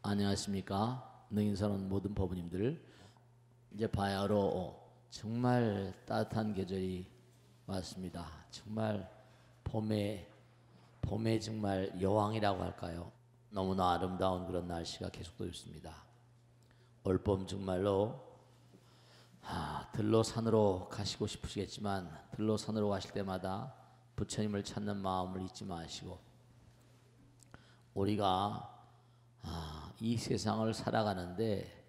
안녕하십니까. 능인선언 모든 법부님들, 이제 바야흐로 정말 따뜻한 계절이 왔습니다. 정말 봄의 정말 여왕이라고 할까요? 너무나 아름다운 그런 날씨가 계속되고 있습니다. 올봄 정말로 들로 산으로 가시고 싶으시겠지만 들로 산으로 가실 때마다 부처님을 찾는 마음을 잊지 마시고, 우리가 이 세상을 살아가는데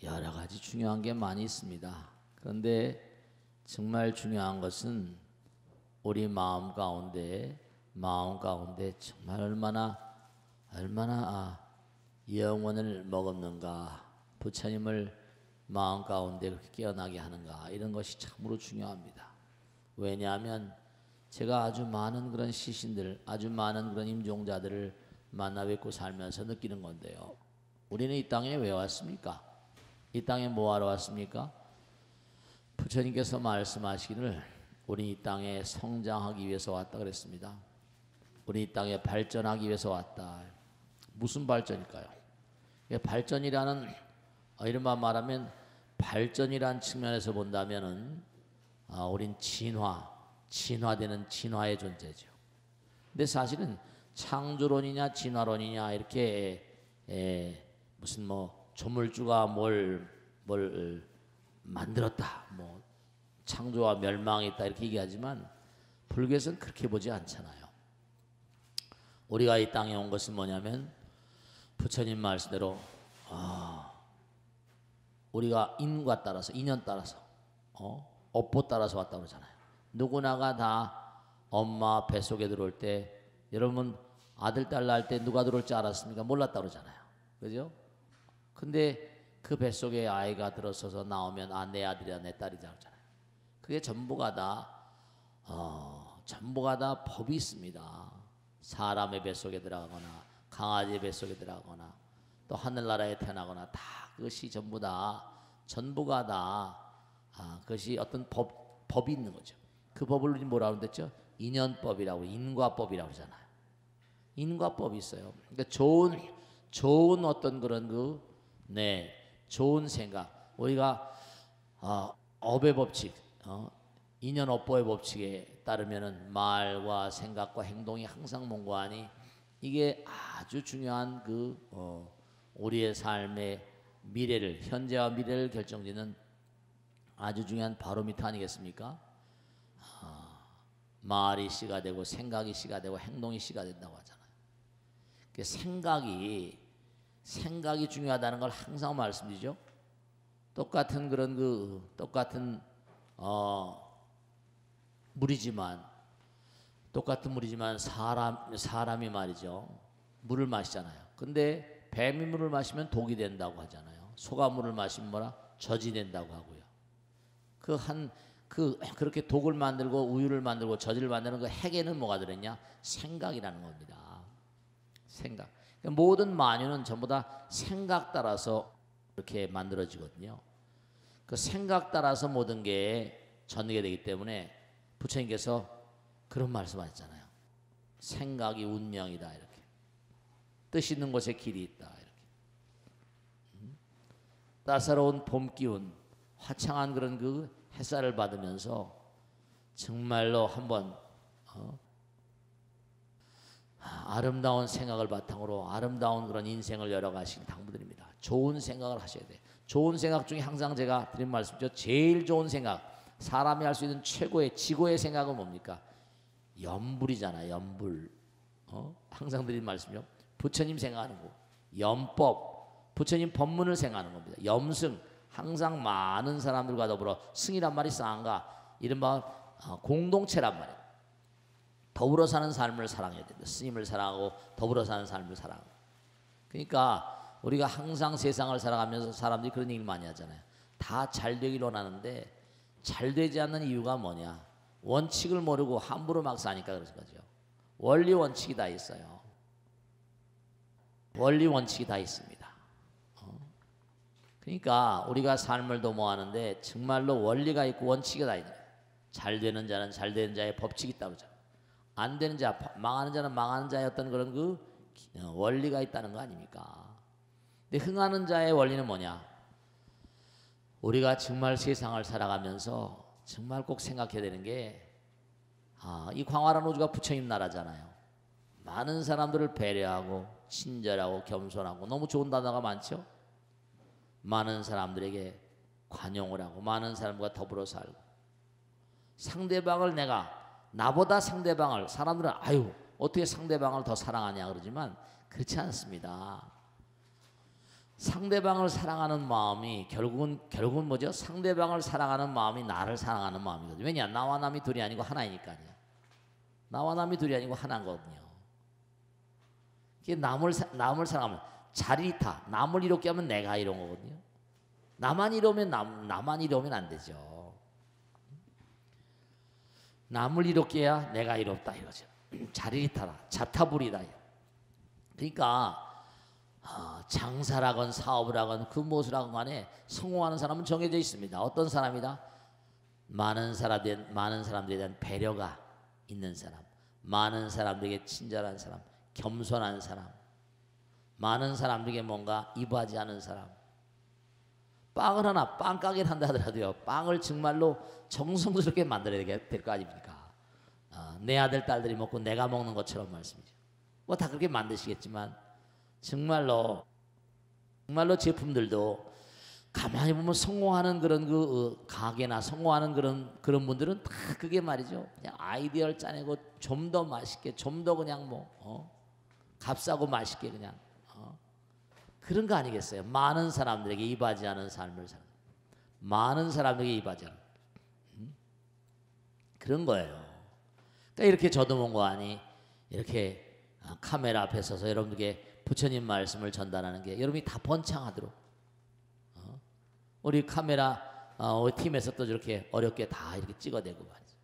여러 가지 중요한 게 많이 있습니다. 그런데 정말 중요한 것은 우리 마음 가운데 정말 얼마나 영혼을 머금는가, 부처님을 마음 가운데 그렇게 깨어나게 하는가, 이런 것이 참으로 중요합니다. 왜냐하면 제가 아주 많은 그런 시신들, 아주 많은 그런 임종자들을 만나 뵙고 살면서 느끼는 건데요. 우리는 이 땅에 왜 왔습니까? 이 땅에 뭐 하러 왔습니까? 부처님께서 말씀하시기를 우리 이 땅에 성장하기 위해서 왔다 그랬습니다. 우리 이 땅에 발전하기 위해서 왔다. 무슨 발전일까요? 발전이라는, 이른바 말하면 발전이란 측면에서 본다면은 우린 진화되는 진화의 존재죠. 근데 사실은 창조론이냐 진화론이냐 이렇게 무슨 조물주가 뭘 만들었다, 창조와 멸망이 있다 이렇게 얘기하지만 불교에서는 그렇게 보지 않잖아요. 우리가 이 땅에 온 것은 뭐냐면 부처님 말씀대로 우리가 인과 따라서, 인연 따라서, 업보 따라서 왔다고 그러잖아요. 누구나가 다 엄마 뱃속에 들어올 때, 여러분 아들 딸 낳을 때 누가 들어올 줄 알았습니까? 몰랐다고 그러잖아요. 그죠? 근데 그 뱃속에 아이가 들어서서 나오면 내 아들이야 내 딸이다 그러잖아요. 그게 전부가 다 법이 있습니다. 사람의 뱃속에 들어가거나 강아지의 뱃속에 들어가거나 또 하늘나라에 태어나거나 다 그것이 전부가 다 그것이 어떤 법이 있는 거죠. 그 법을 우리 뭐라고 그랬죠? 인연법이라고, 인과법이라고 하잖아요. 인과법이 있어요. 그러니까 좋은 어떤 그런 좋은 생각, 우리가 업의 법칙, 인연업보의 법칙에 따르면은 말과 생각과 행동이 항상 몽고하니, 이게 아주 중요한 우리의 삶의 미래를, 현재와 미래를 결정짓는 아주 중요한 바로미터 아니겠습니까? 말이 씨가 되고 생각이 씨가 되고 행동이 씨가 된다고 하잖아요. 생각이 중요하다는 걸 항상 말씀드리죠. 똑같은 물이지만 사람이 말이죠, 물을 마시잖아요. 근데 뱀이 물을 마시면 독이 된다고 하잖아요. 소가 물을 마시면 젖이 된다고 하고요. 그렇게 독을 만들고 우유를 만들고 젖을 만드는 그 핵에는 뭐가 들었냐? 생각이라는 겁니다. 생각. 모든 만유는 전부 다 생각 따라서 이렇게 만들어지거든요. 그 생각 따라서 모든 게 전개되기 때문에 부처님께서 그런 말씀하셨잖아요. 생각이 운명이다, 이렇게. 뜻 있는 곳에 길이 있다, 이렇게. 따사로운 봄 기운, 화창한 그런 햇살을 받으면서 정말로 한번 아름다운 생각을 바탕으로 아름다운 그런 인생을 열어가시길 당부드립니다. 좋은 생각을 하셔야 돼요. 좋은 생각 중에 항상 제가 드린 말씀이죠. 제일 좋은 생각, 사람이 할 수 있는 최고의 지고의 생각은 뭡니까? 염불이잖아요. 염불. 항상 드린 말씀이요. 부처님 생각하는 거. 염법, 부처님 법문을 생각하는 겁니다. 염승, 항상 많은 사람들과 더불어, 승이란 말이 쌍가, 이른바 공동체란 말이에요. 더불어 사는 삶을 사랑해야 된다. 스님을 사랑하고 더불어 사는 삶을 사랑하고. 그러니까 우리가 항상 세상을 살아가면서 사람들이 그런 얘기를 많이 하잖아요. 다 잘 되기를 원하는데 잘 되지 않는 이유가 뭐냐? 원칙을 모르고 함부로 막 사니까 그런 거죠. 원리 원칙이 다 있어요. 원리 원칙이 다 있습니다. 그러니까 우리가 삶을 도모하는데 정말로 원리가 있고 원칙이 다 있는 거예요. 잘 되는 자는 잘 되는 자의 법칙이 있다고 그러죠. 안 되는 자, 망하는 자는 망하는 자의 어떤 그런 원리가 있다는 거 아닙니까? 근데 흥하는 자의 원리는 뭐냐? 우리가 정말 세상을 살아가면서 정말 꼭 생각해야 되는 게 이 광활한 우주가 부처님 나라잖아요. 많은 사람들을 배려하고 친절하고 겸손하고 너무 좋은 단어가 많죠. 많은 사람들에게 관용을 하고 많은 사람과 더불어 살고 상대방을 나보다 상대방을 사람들은 아유 어떻게 상대방을 더 사랑하냐 그러지만 그렇지 않습니다. 상대방을 사랑하는 마음이 결국은 뭐죠? 상대방을 사랑하는 마음이 나를 사랑하는 마음이거든요. 왜냐? 나와 남이 둘이 아니고 하나이니까요. 나와 남이 둘이 아니고 하나인 거거든요. 남을 사랑하면 자리타 남을 이롭게 하면 내가 이로운 거거든요. 나만 이로우면 안 되죠. 남을 이롭게 해야 내가 이롭다 이거죠. 자리타라 자타불이다. 그러니까 장사라건 사업을 하건 그 무엇을 하건 간에 성공하는 사람은 정해져 있습니다. 어떤 사람이다? 많은 사람들에 대한 배려가 있는 사람, 많은 사람들에게 친절한 사람, 겸손한 사람, 많은 사람들에게 뭔가 이바지 않은 사람. 빵을 하나 빵가게를 한다 하더라도요, 빵을 정말로 정성스럽게 만들어야 될 거 아닙니까? 내 아들 딸들이 먹고 내가 먹는 것처럼 말씀이죠. 뭐 다 그렇게 만드시겠지만 정말로 제품들도 가만히 보면 성공하는 그런 가게나 성공하는 그런 분들은 다 그게 말이죠. 그냥 아이디어를 짜내고 좀 더 맛있게, 좀 더 그냥 값싸고 맛있게 그냥 그런 거 아니겠어요? 많은 사람들에게 이바지하는 삶을 사는, 많은 사람들에게 이바지하는 그런 거예요. 그러니까 이렇게 저도몬고 아니 이렇게 카메라 앞에 서서 여러분들에게 부처님 말씀을 전달하는 게 여러분이 다 번창하도록 우리 카메라 우리 팀에서 또 저렇게 어렵게 다 이렇게 찍어내고 말이죠.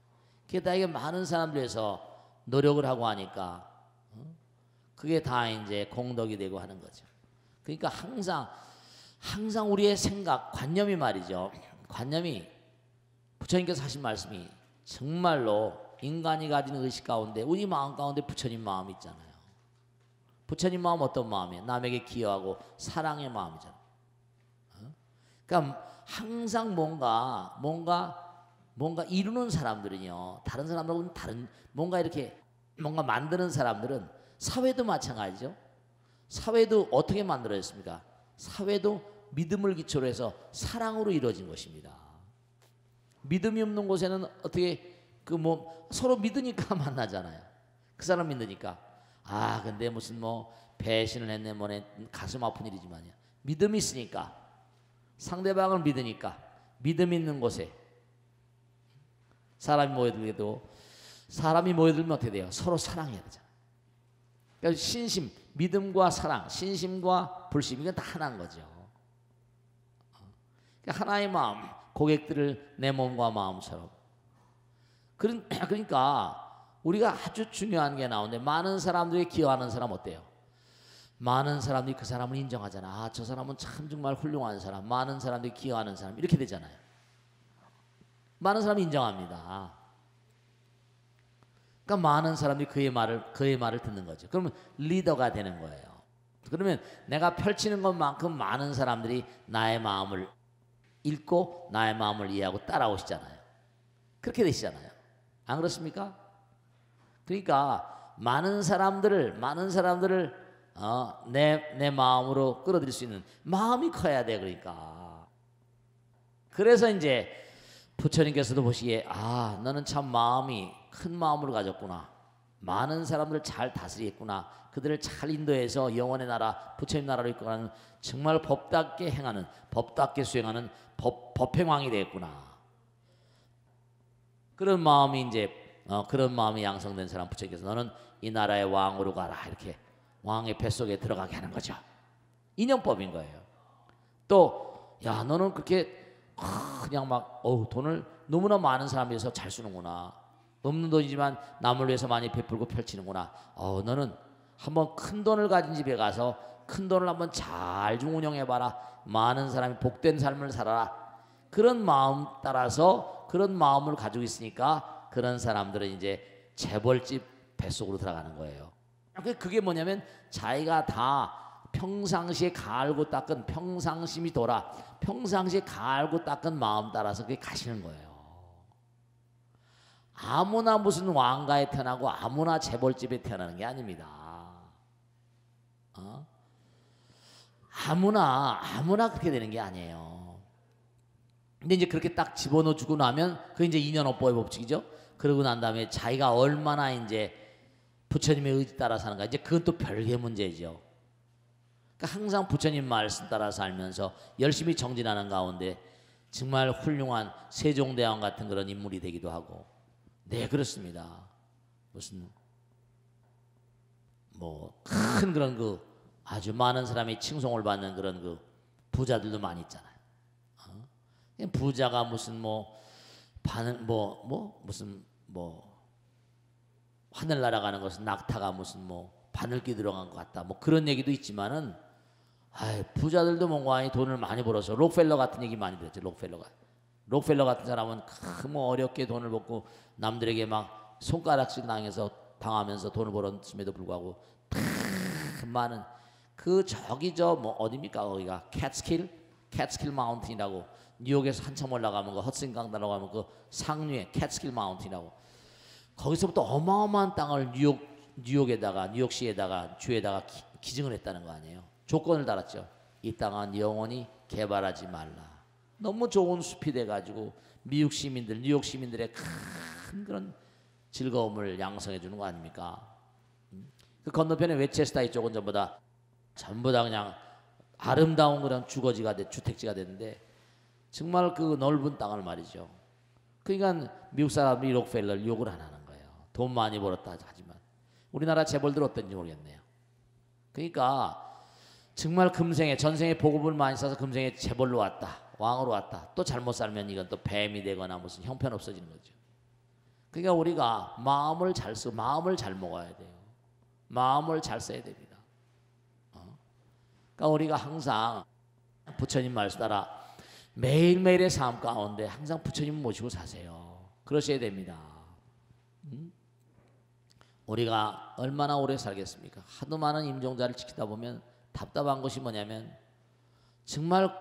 그게 다 이게 많은 사람들에서 노력을 하고 하니까 그게 다 이제 공덕이 되고 하는 거죠. 그러니까 항상 우리의 생각, 관념이 말이죠. 관념이 부처님께서 하신 말씀이 정말로 인간이 가진 의식 가운데 우리 마음 가운데 부처님 마음이 있잖아요. 부처님 마음 어떤 마음이에요? 남에게 기여하고 사랑의 마음이잖아요. 그러니까 항상 뭔가 이루는 사람들은요, 다른 사람들하고는 다른 뭔가 이렇게 뭔가 만드는 사람들은 사회도 마찬가지죠. 사회도 어떻게 만들어졌습니까? 사회도 믿음을 기초로 해서 사랑으로 이루어진 것입니다. 믿음이 없는 곳에는 어떻게 서로 믿으니까 만나잖아요. 그 사람 믿으니까 근데 무슨 배신을 했네 뭐네 가슴 아픈 일이지만요. 믿음이 있으니까 상대방을 믿으니까 믿음 있는 곳에 사람이 모여들면 어떻게 돼요? 서로 사랑해야 되잖아요. 그러니까 신심, 믿음과 사랑, 신심과 불심 이건 다 하나인 거죠. 그러니까 하나의 마음, 고객들을 내 몸과 마음처럼. 그러니까 우리가 아주 중요한 게 나오는데 많은 사람들이 기여하는 사람 어때요? 많은 사람들이 그 사람을 인정하잖아. 저 사람은 참 정말 훌륭한 사람. 많은 사람들이 기여하는 사람 이렇게 되잖아요. 많은 사람이 인정합니다. 그러니까 많은 사람들이 그의 말을 듣는 거죠. 그러면 리더가 되는 거예요. 그러면 내가 펼치는 것만큼 많은 사람들이 나의 마음을 읽고 나의 마음을 이해하고 따라오시잖아요. 그렇게 되시잖아요. 안 그렇습니까? 그러니까 많은 사람들을 내 마음으로 끌어들일 수 있는 마음이 커야 돼. 그러니까 그래서 이제 부처님께서도 보시기에 너는 참 마음이 큰 마음으로 가졌구나. 많은 사람들을 잘 다스리겠구나. 그들을 잘 인도해서 영원의 나라 부처님 나라로 이끌어가는 정말 법답게 행하는 법답게 수행하는 법행왕이 되겠구나. 그런 마음이 그런 마음이 양성된 사람 부처님께서 너는 이 나라의 왕으로 가라 이렇게 왕의 뱃속에 들어가게 하는 거죠. 인연법인 거예요. 또 너는 그렇게 그냥 돈을 너무나 많은 사람 위해서 잘 쓰는구나. 없는 돈이지만 남을 위해서 많이 베풀고 펼치는구나. 너는 한번 큰 돈을 가진 집에 가서 큰 돈을 한번 잘 좀 운영해봐라. 많은 사람이 복된 삶을 살아라. 그런 마음 따라서 그런 마음을 가지고 있으니까 그런 사람들은 이제 재벌집 뱃속으로 들어가는 거예요. 그게 뭐냐면 자기가 다 평상시에 갈고 닦은 평상심이 돌아 평상시에 갈고 닦은 마음 따라서 그게 가시는 거예요. 아무나 무슨 왕가에 태어나고 아무나 재벌집에 태어나는 게 아닙니다. 아무나 그렇게 되는 게 아니에요. 근데 이제 그렇게 딱 집어넣어 주고 나면 그 이제 인연업보의 법칙이죠. 그러고 난 다음에 자기가 얼마나 이제 부처님의 의지 따라 사는가, 이제 그건 또 별개 문제죠. 그러니까 항상 부처님 말씀 따라 살면서 열심히 정진하는 가운데 정말 훌륭한 세종대왕 같은 그런 인물이 되기도 하고, 네 그렇습니다. 무슨 뭐 큰 그런 그 아주 많은 사람이 칭송을 받는 그런 그 부자들도 많이 있잖아요. 부자가 무슨 무슨 하늘 날아가는 것은 낙타가 무슨 바늘귀 들어간 것 같다, 그런 얘기도 있지만은, 부자들도 뭔가 돈을 많이 벌어서 록펠러 같은 얘기 많이 들었죠. 록펠러 같은 사람은 어렵게 돈을 벌고 남들에게 막 손가락질 당하면서 돈을 벌었음에도 불구하고 많은 그 어디입니까? 거기가 캐츠킬 마운틴이라고, 뉴욕에서 한참 올라가면 그 허슨 강다라고 하면 그 상류에 캐츠킬 마운틴이라고, 거기서부터 어마어마한 땅을 뉴욕시에다가 주에다가 기증을 했다는 거 아니에요. 조건을 달았죠. 이 땅은 영원히 개발하지 말라. 너무 좋은 숲이 돼가지고 뉴욕 시민들의 큰 그런 즐거움을 양성해 주는 거 아닙니까? 그 건너편에 웨체스타 쪽은 전부 다 그냥 아름다운 그런 주택지가 됐는데, 정말 그 넓은 땅을 말이죠. 그러니까 미국 사람들이 록펠러를 욕을 안 하는 거예요. 돈 많이 벌었다 하지만. 우리나라 재벌들 어떤지 모르겠네요. 그러니까 정말 전생에 복업을 많이 써서 금생에 재벌로 왔다, 왕으로 왔다, 또 잘못 살면 이건 또 뱀이 되거나 무슨 형편없어지는 거죠. 그러니까 우리가 마음을 잘 쓰고 마음을 잘 먹어야 돼요. 마음을 잘 써야 됩니다. 그러니까 우리가 항상 부처님 말씀 따라 매일매일의 삶 가운데 항상 부처님 모시고 사세요. 그러셔야 됩니다. 우리가 얼마나 오래 살겠습니까? 하도 많은 임종자를 지키다 보면 답답한 것이 뭐냐면, 정말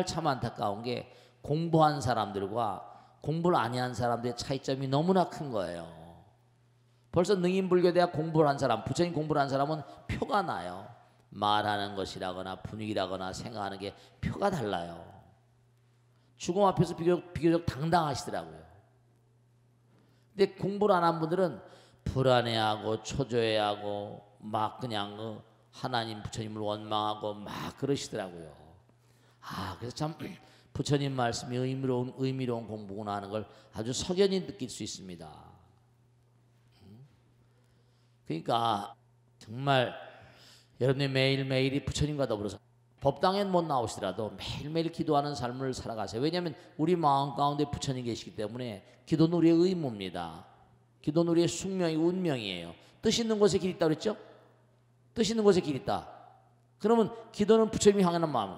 참 안타까운 게 공부한 사람들과 공부를 아니한 사람들의 차이점이 너무나 큰 거예요. 벌써 능인불교대학 공부를 한 사람, 부처님 공부를 한 사람은 표가 나요. 말하는 것이라거나 분위기라거나 생각하는 게 표가 달라요. 죽음 앞에서 비교적 당당하시더라고요. 근데 공부를 안 한 분들은 불안해하고 초조해하고 막 그냥 하나님 부처님을 원망하고 막 그러시더라고요. 그래서 참 부처님 말씀이 의미로운 공부구나 하는 걸 아주 석연히 느낄 수 있습니다. 그러니까 정말 여러분이 매일매일이 부처님과 더불어서 법당엔 못 나오시더라도 매일매일 기도하는 삶을 살아가세요. 왜냐하면 우리 마음 가운데 부처님 계시기 때문에 기도는 우리의 의무입니다. 기도는 우리의 숙명이고 운명이에요. 뜻 있는 곳에 길 있다고 그랬죠? 뜻 있는 곳에 길 있다. 그러면 기도는 부처님이 향하는 마음,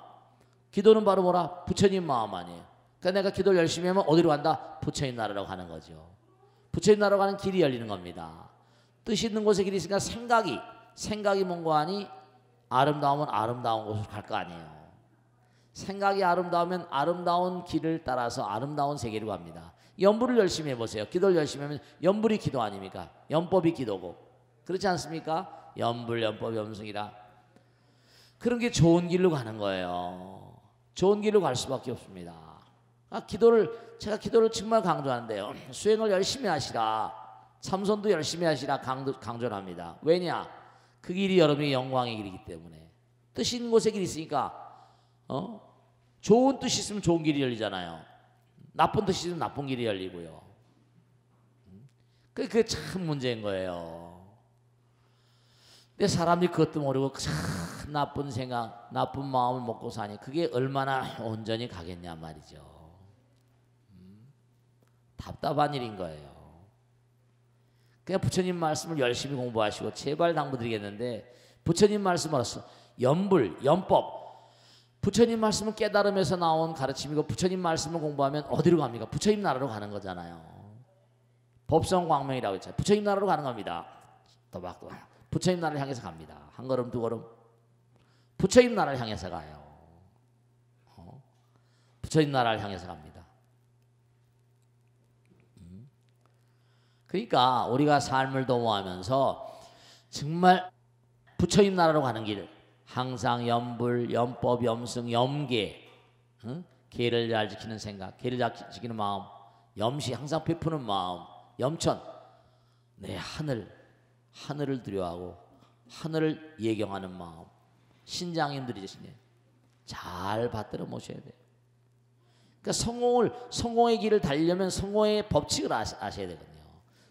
기도는 바로 뭐라? 부처님 마음 아니에요. 그러니까 내가 기도를 열심히 하면 어디로 간다? 부처님 나라로 가는 거죠. 부처님 나라로 가는 길이 열리는 겁니다. 뜻 있는 곳에 길이 있으니까 생각이 뭔가 하니 아름다우면 아름다운 곳으로 갈 거 아니에요. 생각이 아름다우면 아름다운 길을 따라서 아름다운 세계로 갑니다. 연불을 열심히 해보세요. 기도를 열심히 하면 연불이 기도 아닙니까? 연법이 기도고, 그렇지 않습니까? 연불, 연법, 염승이라. 그런 게 좋은 길로 가는 거예요. 좋은 길로 갈 수밖에 없습니다. 제가 기도를 정말 강조하는데요. 수행을 열심히 하시라, 참선도 열심히 하시라 강조를 합니다. 왜냐? 그 길이 여러분의 영광의 길이기 때문에. 뜻 있는 곳에 길이 있으니까 좋은 뜻이 있으면 좋은 길이 열리잖아요. 나쁜 뜻이 있으면 나쁜 길이 열리고요. 그게 참 문제인 거예요. 근데 사람들이 그것도 모르고 참 나쁜 생각, 나쁜 마음을 먹고 사니 그게 얼마나 온전히 가겠냐 말이죠. 답답한 일인 거예요. 그냥 부처님 말씀을 열심히 공부하시고 제발 당부드리겠는데, 부처님 말씀으로서 연불, 연법, 부처님 말씀은 깨달음에서 나온 가르침이고 부처님 말씀을 공부하면 어디로 갑니까? 부처님 나라로 가는 거잖아요. 법성광명이라고 했잖아요. 부처님 나라로 가는 겁니다. 또박또박 부처님 나라를 향해서 갑니다. 한 걸음 두 걸음. 부처님 나라를 향해서 가요. 부처님 나라를 향해서 갑니다. 그러니까 우리가 삶을 도모하면서 정말 부처님 나라로 가는 길, 항상 염불, 염법, 염승, 염계, 계를 잘 지키는 생각, 계를 잘 지키는 마음, 염시 항상 베푸는 마음, 염천, 내 하늘을 두려워하고 하늘을 예경하는 마음, 신장님들이 계시네. 잘 받들어 모셔야 돼요. 그러니까 성공의 길을 달려면 성공의 법칙을 아셔야 되거든요.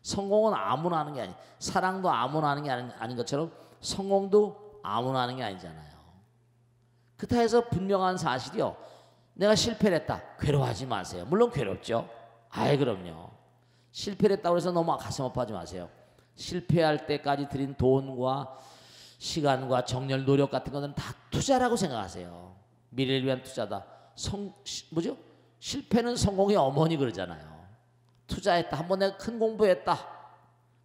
성공은 아무나 하는 게 아니, 사랑도 아무나 하는 게 아닌 것처럼 성공도 아무나 하는 게 아니잖아요. 그렇다 해서 분명한 사실이요. 내가 실패를 했다. 괴로워하지 마세요. 물론 괴롭죠. 아이 그럼요. 실패를 했다고 해서 너무 가슴 아파하지 마세요. 실패할 때까지 들인 돈과 시간과 정열, 노력 같은 것은 다 투자라고 생각하세요. 미래를 위한 투자다. 뭐죠? 실패는 성공의 어머니 그러잖아요. 투자했다. 한번 내가 큰 공부했다.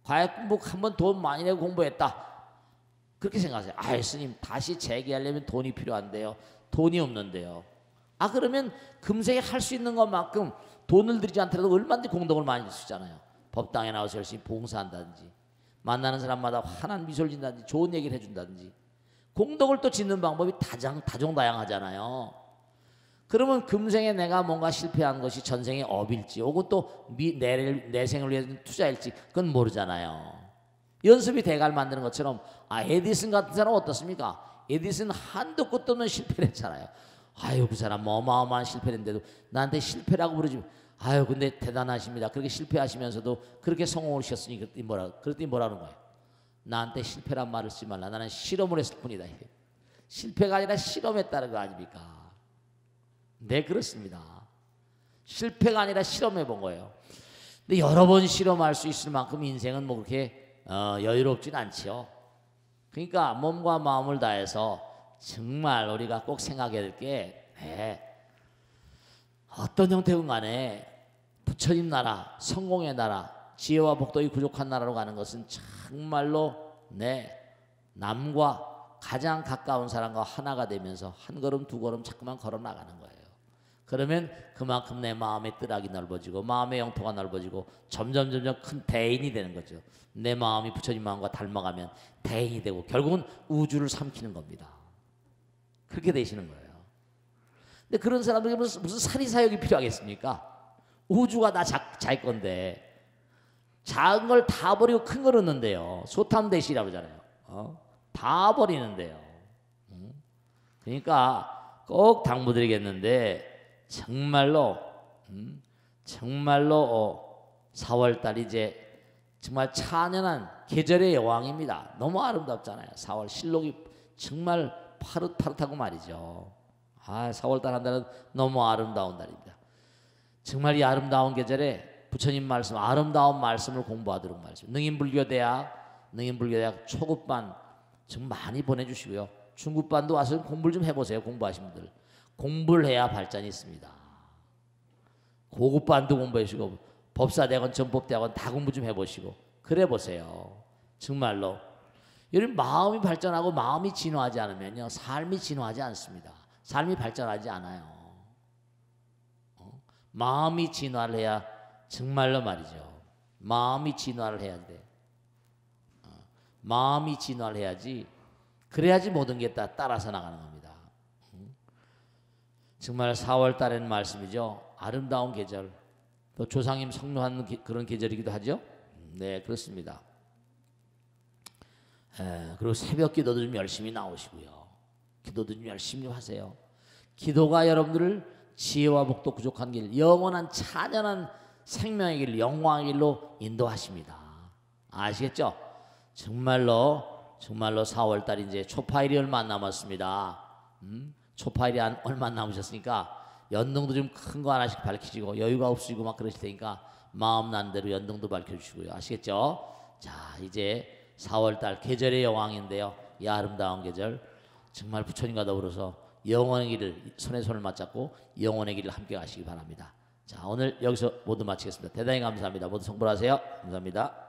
과외 공부 한번 돈 많이 내고 공부했다. 그렇게 생각하세요. 아, 스님 다시 재기하려면 돈이 필요한데요. 돈이 없는데요. 아, 그러면 금세에 할 수 있는 것만큼 돈을 들이지 않더라도 얼마든지 공덕을 많이 줄 수 있잖아요. 법당에 나와서 열심히 봉사한다든지, 만나는 사람마다 환한 미소를 짓는다든지, 좋은 얘기를 해준다든지, 공덕을 또 짓는 방법이 다종다양하잖아요. 그러면 금생에 내가 뭔가 실패한 것이 전생의 업일지, 혹은 또 내 생을 위해 투자일지, 그건 모르잖아요. 연습이 대가를 만드는 것처럼, 아, 에디슨 같은 사람은 어떻습니까? 에디슨 한도 끝도 없는 실패를 했잖아요. 아유, 그 사람 어마어마한 실패를 했는데도 나한테 실패라고 부르지. 아유, 근데 대단하십니다. 그렇게 실패하시면서도 그렇게 성공을 하셨으니 그랬더니 뭐라는 거예요? 나한테 실패란 말을 쓰지 말라. 나는 실험을 했을 뿐이다. 실패가 아니라 실험했다는 거 아닙니까? 네, 그렇습니다. 실패가 아니라 실험해 본 거예요. 근데 여러 번 실험할 수 있을 만큼 인생은 뭐 그렇게 여유롭진 않지요. 그러니까 몸과 마음을 다해서 정말 우리가 꼭 생각해야 될 게, 어떤 형태건 간에 부처님 나라, 성공의 나라, 지혜와 복덕이 부족한 나라로 가는 것은 정말로 남과 가장 가까운 사람과 하나가 되면서 한 걸음 두 걸음 자꾸만 걸어 나가는 거예요. 그러면 그만큼 내 마음의 뜰학이 넓어지고 마음의 영토가 넓어지고 점점 큰 대인이 되는 거죠. 내 마음이 부처님 마음과 닮아가면 대인이 되고 결국은 우주를 삼키는 겁니다. 그렇게 되시는 거예요. 근데 그런 사람들이 무슨 사리사욕이 필요하겠습니까? 우주가 다 자기 건데 작은 걸 다 버리고 큰 걸 얻는데요. 소탐대시라고 그러잖아요. 다 버리는데요. 그러니까 꼭 당부드리겠는데 정말로 4월달 이제 정말 찬연한 계절의 여왕입니다. 너무 아름답잖아요. 4월 실록이 정말 파릇파릇하고 말이죠. 4월달 한 달은 너무 아름다운 달입니다. 정말 이 아름다운 계절에 부처님 말씀, 아름다운 말씀을 공부하도록 말씀. 능인불교대학 초급반 좀 많이 보내주시고요. 중급반도 와서 공부를 좀 해보세요. 공부하신 분들. 공부를 해야 발전이 있습니다. 고급반도 공부해주시고 법사대학원, 전법대학원 다 공부 좀 해보시고 그래 보세요. 정말로 여러분 마음이 발전하고 마음이 진화하지 않으면요 삶이 진화하지 않습니다. 삶이 발전하지 않아요. 마음이 진화를 해야 정말로 말이죠. 마음이 진화를 해야 돼. 마음이 진화를 해야지. 그래야지 모든 게 다 따라서 나가는 겁니다. 정말 4월 달에는 말씀이죠. 아름다운 계절. 또 조상님 성묘하는 그런 계절이기도 하죠. 네, 그렇습니다. 그리고 새벽 기도도 좀 열심히 나오시고요. 기도도 좀 열심히 하세요. 기도가 여러분들을 지혜와 복도 부족한 길, 영원한 찬연한 생명의 길, 영광의 길로 인도하십니다. 아시겠죠? 정말로 4월 달 이제 초파일이 얼마 안 남았습니다. 초파일이 얼마 안 남으셨으니까 연등도 좀 큰 거 하나씩 밝히시고 여유가 없으시고 막 그러실 테니까 마음 난 대로 연등도 밝혀주시고요. 아시겠죠? 자, 이제 4월달 계절의 여왕인데요. 이 아름다운 계절 정말 부처님과 더불어서 영원의 길을 손에 손을 맞잡고 영원의 길을 함께 가시기 바랍니다. 자, 오늘 여기서 모두 마치겠습니다. 대단히 감사합니다. 모두 성불하세요. 감사합니다.